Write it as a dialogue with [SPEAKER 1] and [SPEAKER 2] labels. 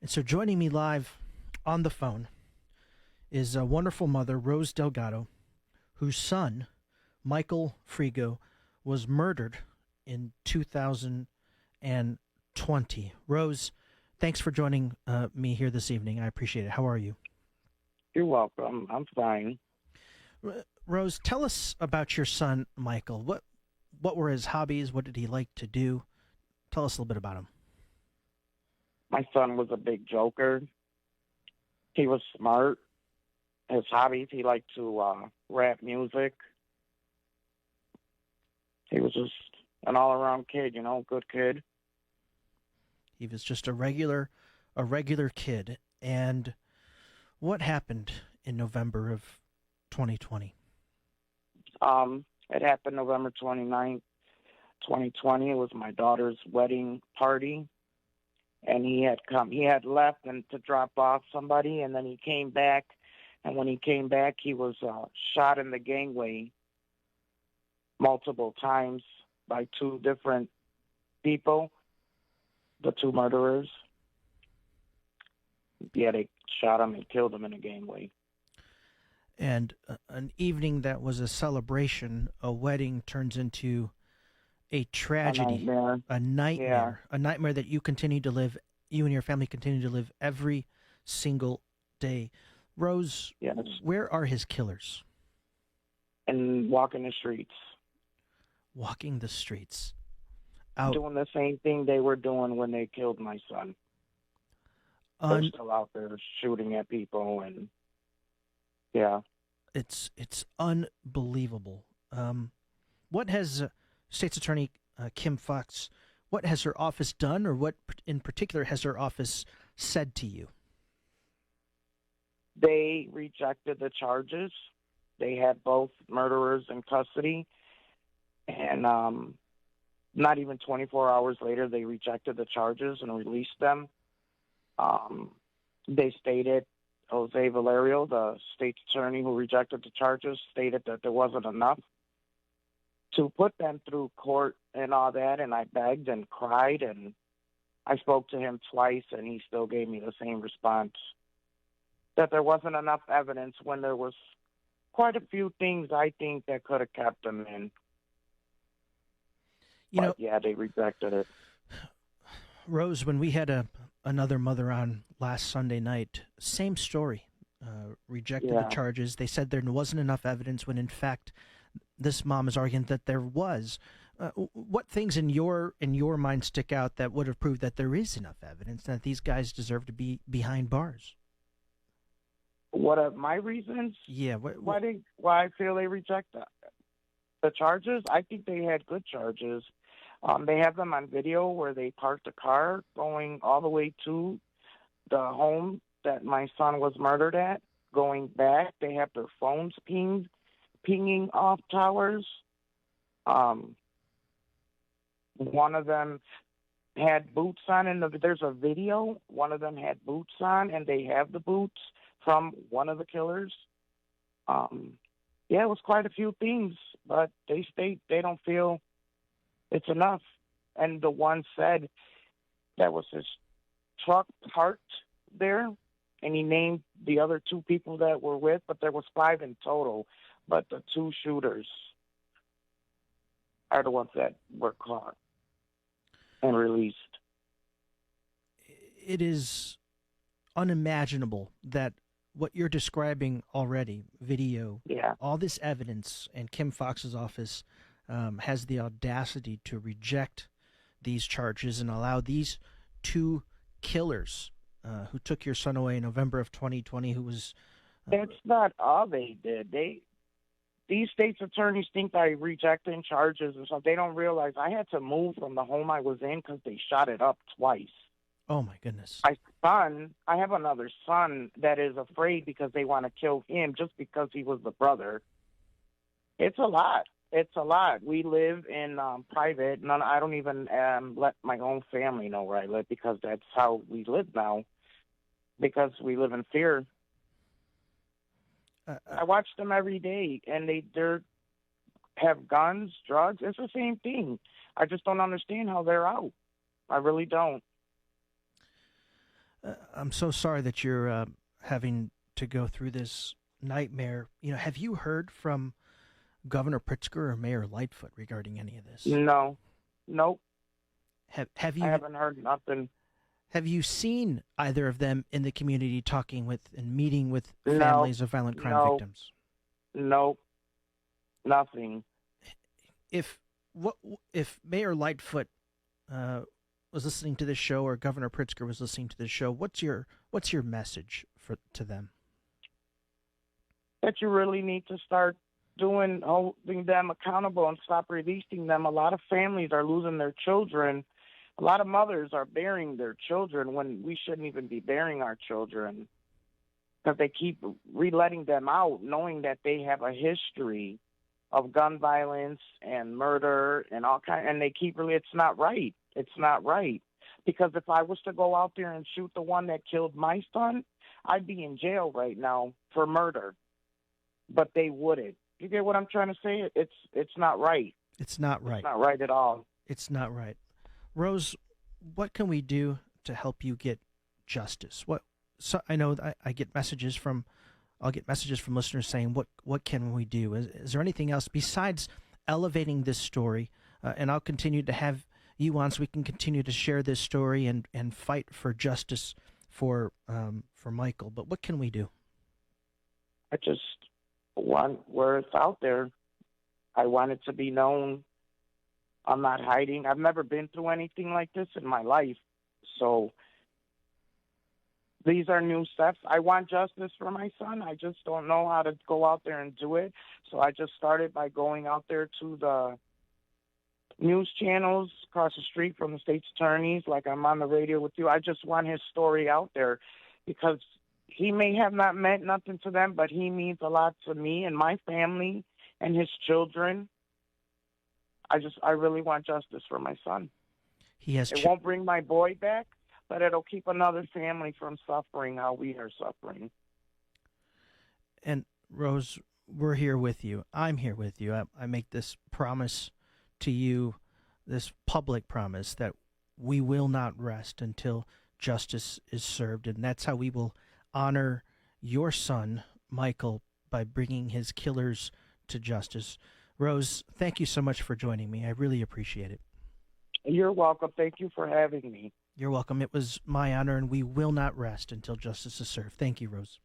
[SPEAKER 1] And so joining me live on the phone is a wonderful mother, Rose Delgado, whose son, Michael Frigo, was murdered in 2020. Rose, thanks for joining me here this evening. I appreciate it. How are you?
[SPEAKER 2] You're welcome. I'm fine.
[SPEAKER 1] Rose, tell us about your son, Michael. What were his hobbies? What did he like to do? Tell us a little bit about him.
[SPEAKER 2] My son was a big joker. He was smart. His hobbies, he liked to rap music. He was just an all-around kid, good kid.
[SPEAKER 1] He was just a regular kid. And what happened in November of 2020?
[SPEAKER 2] It happened November 29th, 2020. It was my daughter's wedding party. And he had left and to drop off somebody, and then he came back. And when he came back, he was shot in the gangway multiple times by two different people, the two murderers. Yeah, they shot him and killed him in a gangway.
[SPEAKER 1] And an evening that was a celebration, a wedding, turns into a
[SPEAKER 2] A
[SPEAKER 1] tragedy,
[SPEAKER 2] nightmare. Yeah.
[SPEAKER 1] a nightmare that you and your family continue to live every single day. Rose,
[SPEAKER 2] Yes.
[SPEAKER 1] where are his killers?
[SPEAKER 2] And walking the streets,
[SPEAKER 1] Walking the streets. Out.
[SPEAKER 2] doing the same thing they were doing when they killed my son. They're
[SPEAKER 1] Un-
[SPEAKER 2] still out there shooting at people, and yeah.
[SPEAKER 1] it's unbelievable. What has State's Attorney Kim Fox, what has her office done, or what in particular has her office said to you?
[SPEAKER 2] They rejected the charges. They had both murderers in custody, and not even 24 hours later, they rejected the charges and released them. They stated, Jose Valerio, the state's attorney who rejected the charges, stated that there wasn't enough to put them through court and all that, and I begged and cried, and I spoke to him twice, and he still gave me the same response, that there wasn't enough evidence when there was quite a few things I think that could have kept them in.
[SPEAKER 1] You know,
[SPEAKER 2] But yeah, they rejected it.
[SPEAKER 1] Rose, when we had another mother on last Sunday night, same story. Rejected the
[SPEAKER 2] Yeah.
[SPEAKER 1] charges. They said there wasn't enough evidence when, in fact, this mom is arguing that there was. What things in your mind stick out that would have proved that there is enough evidence that these guys deserve to be behind bars?
[SPEAKER 2] What are my reasons?
[SPEAKER 1] Yeah.
[SPEAKER 2] Why I feel they reject the charges? I think they had good charges. They have them on video where they parked a car going all the way to the home that my son was murdered at. Going back, they have their phones pinging off towers. One of them had boots on, and there's a video. One of them had boots on, and they have the boots from one of the killers. Yeah, it was quite a few things, but they state they don't feel it's enough. And the one said that was his truck parked there, and he named the other two people that were with, but there was five in total. But the two shooters are the ones that were caught and released.
[SPEAKER 1] It is unimaginable that what you're describing already, video,
[SPEAKER 2] Yeah.
[SPEAKER 1] all this evidence, and Kim Fox's office has the audacity to reject these charges and allow these two killers who took your son away in November of 2020, who was.
[SPEAKER 2] That's not all they did. These state's attorneys think I rejecting charges and stuff. They don't realize I had to move from the home I was in because they shot it up twice.
[SPEAKER 1] Oh, my goodness.
[SPEAKER 2] I have another son that is afraid because they want to kill him just because he was the brother. It's a lot. It's a lot. We live in private. I don't even let my own family know where I live because that's how we live now, because we live in fear. I watch them every day, and they have guns, drugs. It's the same thing. I just don't understand how they're out. I really don't.
[SPEAKER 1] I'm so sorry that you're having to go through this nightmare. Have you heard from Governor Pritzker or Mayor Lightfoot regarding any of this?
[SPEAKER 2] No, nope.
[SPEAKER 1] Have
[SPEAKER 2] I
[SPEAKER 1] you
[SPEAKER 2] haven't heard nothing.
[SPEAKER 1] have you seen either of them in the community talking with and meeting with
[SPEAKER 2] No,
[SPEAKER 1] families of violent crime
[SPEAKER 2] no,
[SPEAKER 1] victims?
[SPEAKER 2] nope, nothing.
[SPEAKER 1] If what if Mayor Lightfoot was listening to this show, or Governor Pritzker was listening to this show, what's your message to them?
[SPEAKER 2] That you really need to start holding them accountable and stop releasing them. A lot of families are losing their children. A lot of mothers are burying their children when we shouldn't even be burying our children, because they keep re-letting them out, knowing that they have a history of gun violence and murder and all kind. And they keep it's not right. It's not right. Because if I was to go out there and shoot the one that killed my son, I'd be in jail right now for murder. But they wouldn't. You get what I'm trying to say? It's not right.
[SPEAKER 1] It's not right.
[SPEAKER 2] It's not right at all.
[SPEAKER 1] It's not right. Rose, what can we do to help you get justice? I know I'll get messages from listeners saying, what can we do? Is there anything else besides elevating this story? And I'll continue to have you on so we can continue to share this story and fight for justice for Michael. But what can we do?
[SPEAKER 2] I just want where it's out there. I want it to be known. I'm not hiding. I've never been through anything like this in my life. So these are new steps. I want justice for my son. I just don't know how to go out there and do it. So I just started by going out there to the news channels across the street from the state's attorneys, like I'm on the radio with you. I just want his story out there, because he may have not meant nothing to them, but he means a lot to me and my family and his children. I really want justice for my son. It won't bring my boy back, but it'll keep another family from suffering how we are suffering.
[SPEAKER 1] And Rose, we're here with you. I'm here with you. I make this promise to you, this public promise, that we will not rest until justice is served. And that's how we will honor your son, Michael, by bringing his killers to justice. Rose, thank you so much for joining me. I really appreciate it.
[SPEAKER 2] You're welcome. Thank you for having me.
[SPEAKER 1] You're welcome. It was my honor, and we will not rest until justice is served. Thank you, Rose.